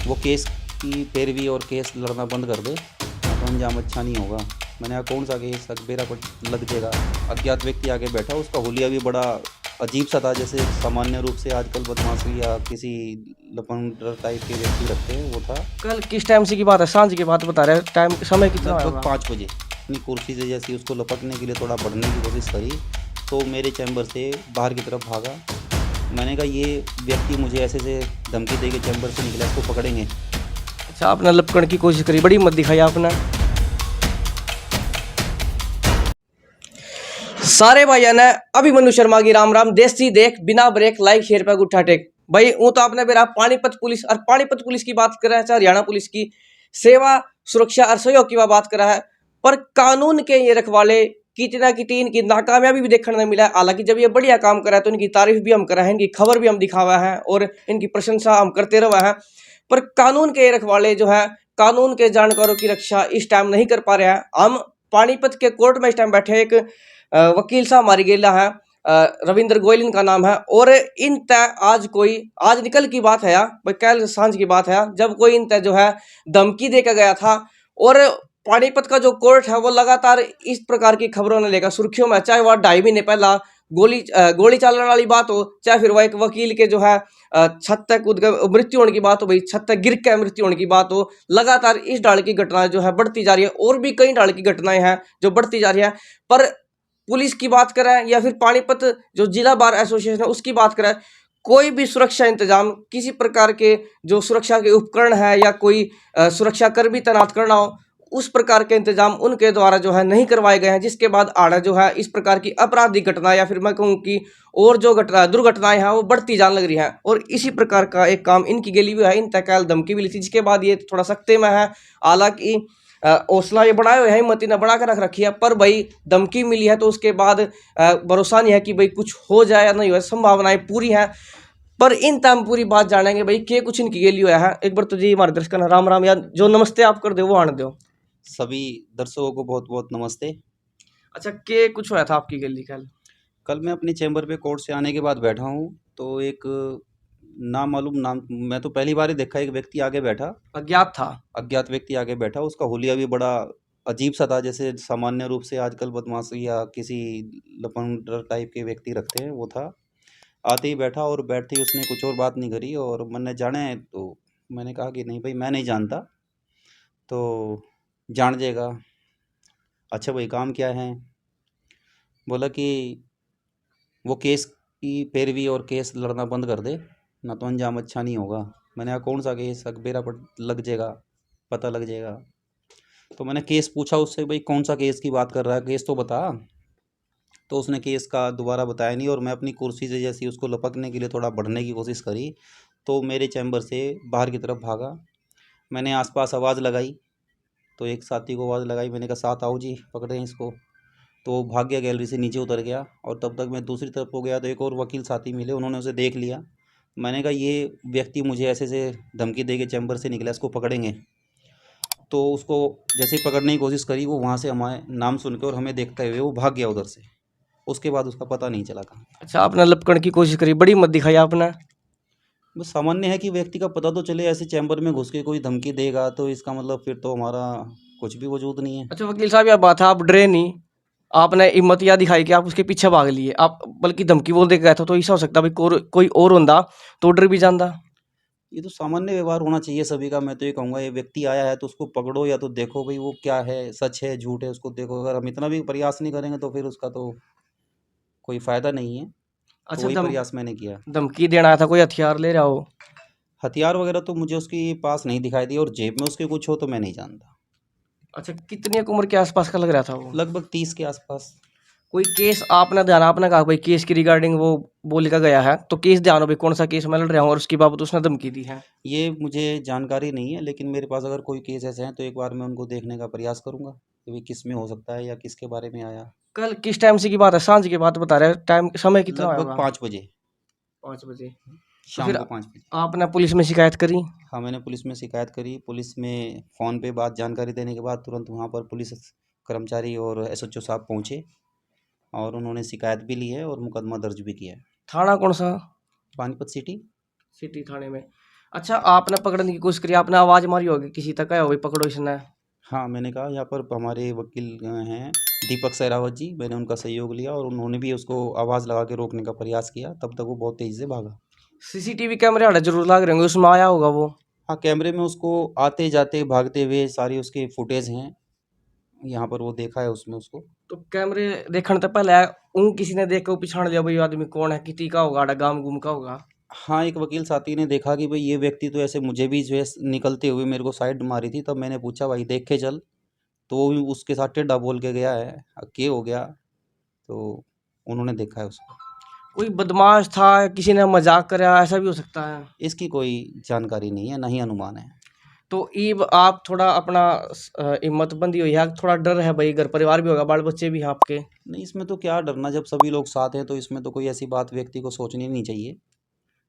वो केस की पैरवी और केस लड़ना बंद कर दे, तो अंजाम अच्छा नहीं होगा। मैंने कहा कौन सा केस, मेरा पर लग जाएगा। अज्ञात व्यक्ति आगे बैठा, उसका हुलिया भी बड़ा अजीब सा था, जैसे सामान्य रूप से आजकल बदमाशी या किसी लफंडर टाइप के व्यक्ति रखते हैं, वो था। कल किस टाइम से की बात है? सांझ की बात बता रहे हैं, टाइम समय कितना लगभग होगा? 5 बजे अपनी कुर्सी से जैसे उसको लपकने के लिए थोड़ा बढ़ने की कोशिश करी, तो मेरे चैम्बर से बाहर की तरफ भागा। मैंने कहा ये व्यक्ति मुझे ऐसे से धमकी दे के चैम्बर से निकला, इसको पकड़ेंगे। अच्छा, आपने लपकने की कोशिश करी, बड़ी हिम्मत दिखाई आपने। सारे भाइयों ने अभिमन्यु शर्मा की राम राम। देसी देख बिना ब्रेक लाइक शेयर पे गुठा टेक। भाई वो तो आपने मेरा पानीपत पुलिस और पानीपत पुलिस की बात कर रहा है, चाहे हरियाणा पुलिस की सेवा सुरक्षा और सहयोग की बात कर रहा है, पर कानून के ये रखवाले कितना कितनी इनकी नाकामयाबी भी देखने को मिला है। हालांकि जब ये बढ़िया काम करा है तो इनकी तारीफ भी हम करा है, इनकी खबर भी हम दिखावा है और इनकी प्रशंसा हम करते रहा है। पर कानून के रखवाले जो है, कानून के जानकारों की रक्षा इस टाइम नहीं कर पा रहे हैं। हम पानीपत के कोर्ट में इस टाइम बैठे एक वकील साहब हमारी गेला है, रविंद्र गोयल इनका नाम है। और इन तय आज निकल की बात है भाई, कल सांझ की बात है, जब कोई इन तय जो है धमकी देकर गया था। और पानीपत का जो कोर्ट है वो लगातार इस प्रकार की खबरों ने लेकर सुर्खियों में, चाहे वह 2.5 महीने पहला गोली चलने वाली बात हो, चाहे फिर वह एक वकील के जो है छत तक कूद कर मृत्यु होने की बात हो, भाई छत तक गिर के मृत्यु होने की बात हो। लगातार इस ढाल की घटनाएं जो है बढ़ती जा रही है, और भी कई ढाल की घटनाएं हैं जो बढ़ती जा रही है। पर पुलिस की बात करें या फिर पानीपत जो जिला बार एसोसिएशन है उसकी बात करें, कोई भी सुरक्षा इंतजाम, किसी प्रकार के जो सुरक्षा के उपकरण है या कोई सुरक्षा कर्मी तैनात करना हो, उस प्रकार के इंतजाम उनके द्वारा जो है नहीं करवाए गए हैं। जिसके बाद आड़ा जो है इस प्रकार की आपराधिक घटना या फिर मैं कहूँ कि और जो घटना दुर्घटनाएं हैं वो बढ़ती जाने लग रही हैं। और इसी प्रकार का एक काम इनकी गली भी है, इन तकैल धमकी भी ली थी, जिसके बाद ये थोड़ा सख्ते में है। हालांकि हौसला ये बढ़ाए हुए हैं, हिम्मत ने बढ़ा कर रख रखी है, पर भाई धमकी मिली है तो उसके बाद भरोसा नहीं है कि भाई कुछ हो जाए या नहीं हो, संभावनाएं पूरी हैं। पर इन तम पूरी बात जानेंगे भाई के कुछ इनकी गेली हुआ है। एक बार तो जी हमारे दर्शक राम राम, या जो नमस्ते आप कर दो वो आने दो। सभी दर्शकों को बहुत बहुत नमस्ते। अच्छा, के कुछ होया था आपकी गेली कल? कल मैं अपने चैम्बर पे कोर्ट से आने के बाद बैठा हूँ, तो एक नामालूम नाम, मैं तो पहली बार ही देखा, एक व्यक्ति आगे बैठा। अज्ञात था। अज्ञात व्यक्ति आगे बैठा, उसका हुलिया भी बड़ा अजीब सा था, जैसे सामान्य रूप से आजकल बदमाशी या किसी लफंडर टाइप के व्यक्ति रखते हैं, वो था। आते ही बैठा और बैठते ही उसने कुछ और बात नहीं करी, और मैंने जाने तो मैंने कहा कि नहीं भाई मैं नहीं जानता, तो जान जाएगा। अच्छा भाई काम क्या है? बोला कि वो केस की पैरवी और केस लड़ना बंद कर दे, ना तो अंजाम अच्छा नहीं होगा। मैंने कहा कौन सा केस, मेरा पर लग जाएगा, पता लग जाएगा। तो मैंने केस पूछा उससे, भाई कौन सा केस की बात कर रहा है, केस तो बता। तो उसने केस का दोबारा बताया नहीं, और मैं अपनी कुर्सी से जैसे उसको लपकने के लिए थोड़ा बढ़ने की कोशिश करी, तो मेरे चैम्बर से बाहर की तरफ भागा। मैंने आसपास आवाज़ लगाई, तो एक साथी को आवाज़ लगाई, मैंने कहा साथ आओ जी, पकड़ें इसको। तो वो भाग गया, गैलरी से नीचे उतर गया, और तब तक मैं दूसरी तरफ को गया तो एक और वकील साथी मिले, उन्होंने उसे देख लिया। मैंने कहा ये व्यक्ति मुझे ऐसे से धमकी दे के चैम्बर से निकला, इसको पकड़ेंगे। तो उसको जैसे ही पकड़ने की कोशिश करी, वो वहाँ से हमारे नाम सुन के और हमें देखते हुए वो भाग गया उधर से। उसके बाद उसका पता नहीं चला कहाँ। अच्छा, आपने लपकने की कोशिश करी, बड़ी हिम्मत दिखाई आपने। बस सामान्य है कि व्यक्ति का पता तो चले, ऐसे चैम्बर में घुस के कोई धमकी देगा तो इसका मतलब फिर तो हमारा कुछ भी वजूद नहीं है। अच्छा वकील साहब, यह बात है आप डरे नहीं, आपने हिम्मत यह दिखाई कि आप उसके पीछे भाग लिए, आप बल्कि धमकी बोल दे के गए थे, तो ऐसा हो सकता भाई कोई और होंदा तो डर भी जांदा। ये तो सामान्य व्यवहार होना चाहिए सभी का। मैं तो ये कहूँगा, ये व्यक्ति आया है तो उसको पकड़ो, या तो देखो भाई वो क्या है, सच है झूठ है, उसको देखो। अगर हम इतना भी प्रयास नहीं करेंगे तो फिर उसका तो कोई फ़ायदा नहीं है। तो अच्छा, वही प्रयास मैंने किया। धमकी देना आया था, कोई हथियार ले रहा हो? हथियार वगैरह तो मुझे उसके पास नहीं दिखाई दिए, और जेब में उसके कुछ हो तो मैं नहीं जानता। अच्छा, कितनी एक उम्र के आसपास का लग रहा था वो? लगभग 30 के आसपास। कोई केस आपने ध्यान, आपने कहा भाई केस की रिगार्डिंग वो बोल का गया है, तो केस ध्यान हो भाई कौन सा केस मैं लड़ रहा हूँ और उसकी बाबत उसने धमकी दी है? ये मुझे जानकारी नहीं है, लेकिन मेरे पास अगर कोई केस ऐसे हैं तो एक बार मैं उनको देखने का प्रयास करूँगा कि भाई किस में हो सकता है या किसके बारे में आया। कल किस टाइम से की बात है? सांझ की बात बता रहे हैं, टाइम समय कितना लगभग होगा? 5 बजे, 5 बजे। तो शाम फिर को 5 बजे। आपने पुलिस में शिकायत करी? हाँ, मैंने पुलिस में शिकायत करी। पुलिस में फ़ोन पे बात जानकारी देने के बाद तुरंत वहाँ पर पुलिस कर्मचारी और एसएचओ साहब पहुँचे, और उन्होंने शिकायत भी ली है और मुकदमा दर्ज भी किया है। थाना कौन सा? पानीपत सिटी। सिटी थाने में। अच्छा, आपने पकड़ने की कोशिश करी, आपने आवाज मारी होगी किसी तक, है भाई पकड़ो इसने? हाँ, मैंने कहा यहाँ पर हमारे वकील हैं दीपक सहरावत जी, मैंने उनका सहयोग लिया और उन्होंने भी उसको आवाज़ लगा के रोकने का प्रयास किया, तब तक वो बहुत तेज़ी से भागा। सीसीटीवी कैमरे आड़े जरूर लाग रहे होंगे, उसमें आया होगा वो। हाँ, कैमरे में उसको आते जाते भागते हुए सारी उसके फुटेज हैं, यहाँ पर वो देखा है उसमें उसको। तो कैमरे देखने तो पहले उन किसी ने देख के पिछाड़ लिया भाई आदमी कौन है, किती का होगा, आड़ा गांव गुम का होगा? हाँ, एक वकील साथी ने देखा कि भाई ये व्यक्ति तो ऐसे मुझे भी जो है निकलते हुए मेरे को साइड मारी थी, तब मैंने पूछा भाई देख के चल, तो वो भी उसके साथ टेढ़ा बोल के गया है, के हो गया, तो उन्होंने देखा है उसको। कोई बदमाश था, किसी ने मजाक कराया, ऐसा भी हो सकता है। इसकी कोई जानकारी नहीं है, ना ही अनुमान है। तो ईब आप थोड़ा अपना हिम्मत बंदी हुई है, थोड़ा डर है भाई, घर परिवार भी होगा, बाल बच्चे भी हैं आपके? नहीं, इसमें तो क्या डरना, जब सभी लोग साथ हैं तो इसमें तो कोई ऐसी बात व्यक्ति को सोचनी नहीं चाहिए।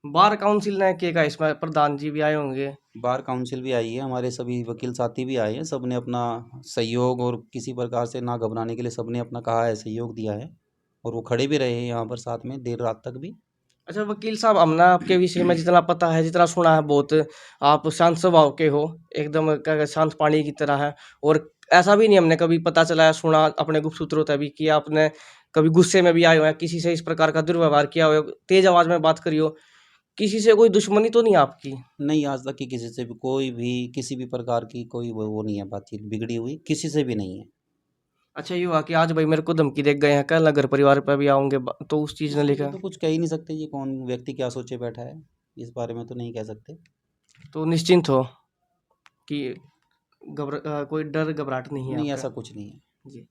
बार काउंसिल ने के का इसमें प्रधान जी भी आए होंगे? बार काउंसिल भी आई है, हमारे सभी वकील साथी भी आए हैं, सब ने अपना सहयोग और किसी प्रकार से ना घबराने के लिए सबने अपना कहा है, सहयोग दिया है और वो खड़े भी रहे हैं यहाँ पर साथ में देर रात तक भी। अच्छा वकील साहब, हमने आपके विषय में जितना पता है, जितना सुना है, बहुत आप शांत स्वभाव के हो, एकदम क्या कहते, शांत पानी की तरह है। और ऐसा भी नहीं हमने कभी पता चला है, सुना अपने गुप्त सूत्रों तभी कि आपने कभी गुस्से में भी आए हो, किसी से इस प्रकार का दुर्व्यवहार किया हो, तेज आवाज में बात करी हो, किसी से कोई दुश्मनी तो नहीं आपकी? नहीं, आज तक की किसी से भी कोई भी किसी भी प्रकार की कोई वो नहीं है, बातचीत बिगड़ी हुई किसी से भी नहीं है। अच्छा ये हुआ कि आज भाई मेरे को धमकी दे गए हैं, कल घर परिवार पे भी आऊंगे, तो उस चीज ने ये लेकर? तो कुछ कह ही नहीं सकते, ये कौन व्यक्ति क्या सोचे बैठा है, इस बारे में तो नहीं कह सकते। तो निश्चिंत हो कि कोई डर घबराहट नहीं है नहीं, आपका? ऐसा कुछ नहीं है। जी।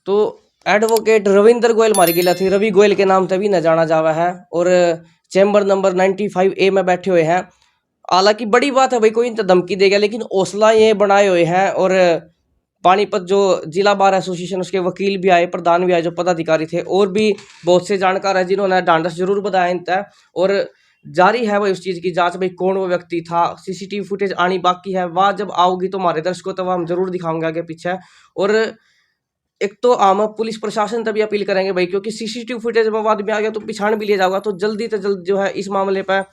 तो एडवोकेट रविंदर गोयल मारी गिला थी, रवि गोयल के नाम से भी न जाना जावा है, और चैम्बर नंबर 95A में बैठे हुए हैं। हालांकि बड़ी बात है भाई, कोई इनसे धमकी दे गया, लेकिन हौसला ये बनाए हुए हैं। और पानीपत जो जिला बार एसोसिएशन, उसके वकील भी आए, प्रधान भी आए, जो पदाधिकारी थे, और भी बहुत से जानकार है जिन्होंने ढांढस जरूर बताया इन तय। और जारी है भाई उस चीज की जांच, भाई कौन वो व्यक्ति था, सीसीटीवी फुटेज आनी बाकी है, वह जब आओगी तो हमारे दर्शकों तो वह हम जरूर दिखाऊंगे आगे पीछे। और एक तो हम पुलिस प्रशासन तभी अपील करेंगे भाई, क्योंकि सीसीटीवी फुटेज में बाद में आ गया तो पिछाड़ भी लिया जाएगा, तो जल्दी से जल्द जो है इस मामले पर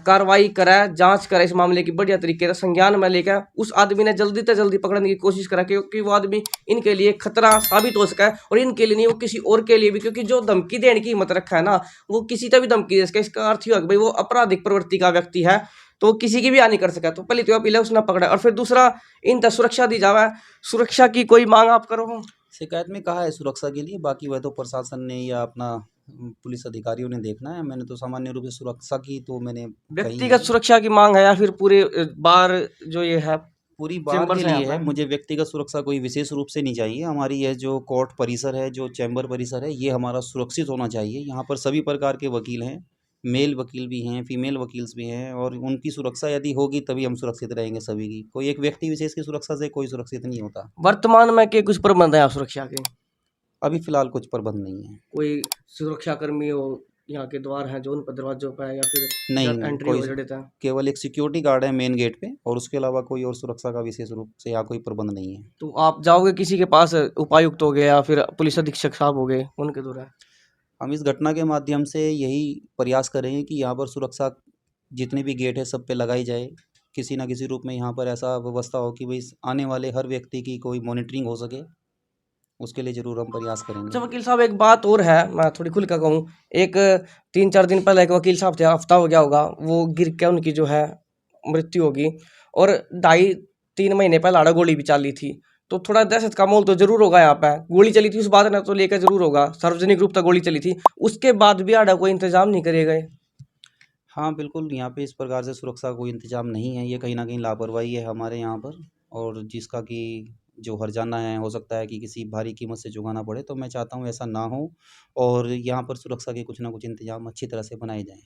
कार्रवाई करे, जांच करे, इस मामले की बढ़िया तरीके से संज्ञान में लेकर उस आदमी ने जल्दी से जल्दी पकड़ने की कोशिश करा, क्योंकि वो आदमी इनके लिए खतरा साबित हो सका है, और इनके लिए नहीं, वो किसी और के लिए भी, क्योंकि जो धमकी देने की हिम्मत रखा है ना, वो किसी का भी धमकी दे सके, इसका अर्थ ही होगा भाई वो आपराधिक प्रवृत्ति का व्यक्ति है, तो किसी की भी हानि कर सका। तो पहले तो अपील है उसने पकड़ा, और फिर दूसरा इन तक सुरक्षा दी जावे, सुरक्षा की कोई मांग आप करो? शिकायत में कहा है सुरक्षा के लिए, बाकी वह तो प्रशासन ने या अपना पुलिस अधिकारियों ने देखना है। मैंने तो सामान्य रूप से सुरक्षा की तो मैंने कही व्यक्तिगत है। सुरक्षा की मांग है या फिर पूरे बार जो ये है पूरी बार चेंबर के से यहाँ लिए है, पे? मुझे व्यक्तिगत सुरक्षा कोई विशेष रूप से नहीं चाहिए। हमारी यह जो कोर्ट परिसर है, जो चैम्बर परिसर है, ये हमारा सुरक्षित होना चाहिए। यहाँ पर सभी प्रकार के वकील हैं, मेल वकील भी हैं, फीमेल वकील्स भी हैं, और उनकी सुरक्षा यदि होगी तभी हम सुरक्षित रहेंगे सभी की। कोई एक व्यक्ति विशेष की सुरक्षा से कोई सुरक्षित नहीं होता। वर्तमान में के कुछ प्रबंध है आप सुरक्षा के? अभी फ़िलहाल कुछ प्रबंध नहीं है। कोई सुरक्षा कर्मी हो यहाँ के द्वार हैं जो उन पर दरवाजों पर है, या फिर नहीं, जब नहीं, एंट्री कोई हो जड़े था? केवल एक सिक्योरिटी गार्ड है मेन गेट पे, और उसके अलावा कोई और सुरक्षा का विशेष रूप से यहाँ कोई प्रबंध नहीं है। तो आप जाओगे किसी के पास, उपायुक्त हो गए या फिर पुलिस अधीक्षक साहब हो गए, उनके द्वारा? हम इस घटना के माध्यम से यही प्रयास करेंगे कि यहाँ पर सुरक्षा जितने भी गेट है सब पे लगाई जाए, किसी ना किसी रूप में यहाँ पर ऐसा व्यवस्था हो कि भाई आने वाले हर व्यक्ति की कोई मॉनिटरिंग हो सके, उसके लिए ज़रूर हम प्रयास अच्छा करेंगे। वकील साहब, एक बात और है, मैं थोड़ी खुल कर कहूँ। एक 3-4 दिन पहले एक वकील साहब थे, हफ्ता हो गया होगा, वो गिर के उनकी जो है मृत्यु होगी, और 2.5-3 महीने पहले आड़ा गोली भी चली थी। तो थोड़ा दहशत का माहौल तो जरूर होगा यहाँ पे, गोली चली थी उस बात ने तो लेकर जरूर होगा, सार्वजनिक रूप तक गोली चली थी, उसके बाद भी आड़ा कोई इंतजाम नहीं करे गए? हाँ, बिल्कुल, यहाँ पे इस प्रकार से सुरक्षा का कोई इंतजाम नहीं है, ये कहीं न कहीं लापरवाही है हमारे यहाँ पर, और जिसका कि जो हर्जाना है, हो सकता है कि किसी भारी कीमत से चुकाना पड़े, तो मैं चाहता हूँ ऐसा ना हो, और यहाँ पर सुरक्षा के कुछ ना कुछ इंतजाम अच्छी तरह से बनाए जाएँ।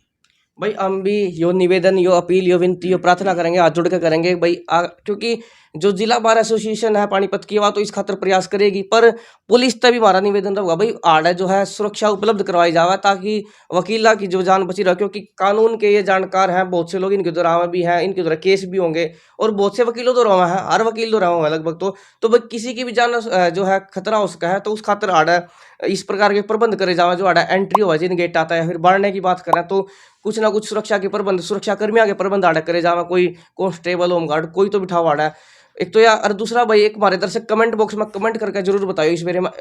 भाई हम भी यो निवेदन, यो अपील, यो विनती, यो प्रार्थना करेंगे, हाथ जोड़ के करेंगे भाई, क्योंकि जो जिला बार एसोसिएशन है पानीपत की, वह तो इस खातर प्रयास करेगी, पर पुलिस तक भी हमारा निवेदन रहेगा भाई, आड़े जो है सुरक्षा उपलब्ध करवाई जावे, ताकि वकीला की जो जान बची रहे, क्योंकि कानून के ये जानकार हैं, बहुत से लोग इनके द्वारा भी हैं, इनके द्वारा केस भी होंगे, और बहुत से वकीलों द्वारा है, हर वकील द्वारा है लगभग। तो भाई किसी की भी जान जो है खतरा हो सका है, तो उस खातर आड़े इस प्रकार के प्रबंध करे जावे, जो आड़ा एंट्री हो जिन गेट आता है। फिर बढ़ने की बात करें तो कुछ ना कुछ सुरक्षा के प्रबंध, सुरक्षा कर्मियों के प्रबंध आड़ा करे जावा, कोई कांस्टेबल होमगार्ड कोई तो बिठावा आड़ा। एक तो यार, और दूसरा भाई, एक हमारे दर्शक कमेंट बॉक्स में कमेंट करके जरूर बताइए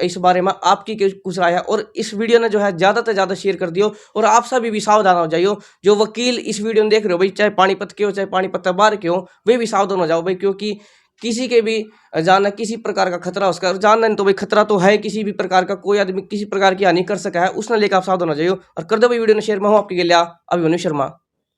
इस बारे में आपकी कुछ राय है, और इस वीडियो ने जो है ज्यादा से ज्यादा शेयर कर दियो, और आप सभी भी सावधान हो जाइयो। जो वकील इस वीडियो में देख रहे हो भाई, चाहे पानीपत के हो चाहे पानीपत से बाहर के हो, वे भी सावधान हो जाओ भाई, क्योंकि किसी के भी जानना किसी प्रकार का खतरा हो उसका, जानना नहीं तो भाई खतरा तो है, किसी भी प्रकार का कोई आदमी किसी प्रकार की हानि कर सका है, उसने लेकर आप सावधान हो जाइयो। और कर दो भाई वीडियो ने शेयर। में हूँ आपके लिए अभिमन्यु शर्मा।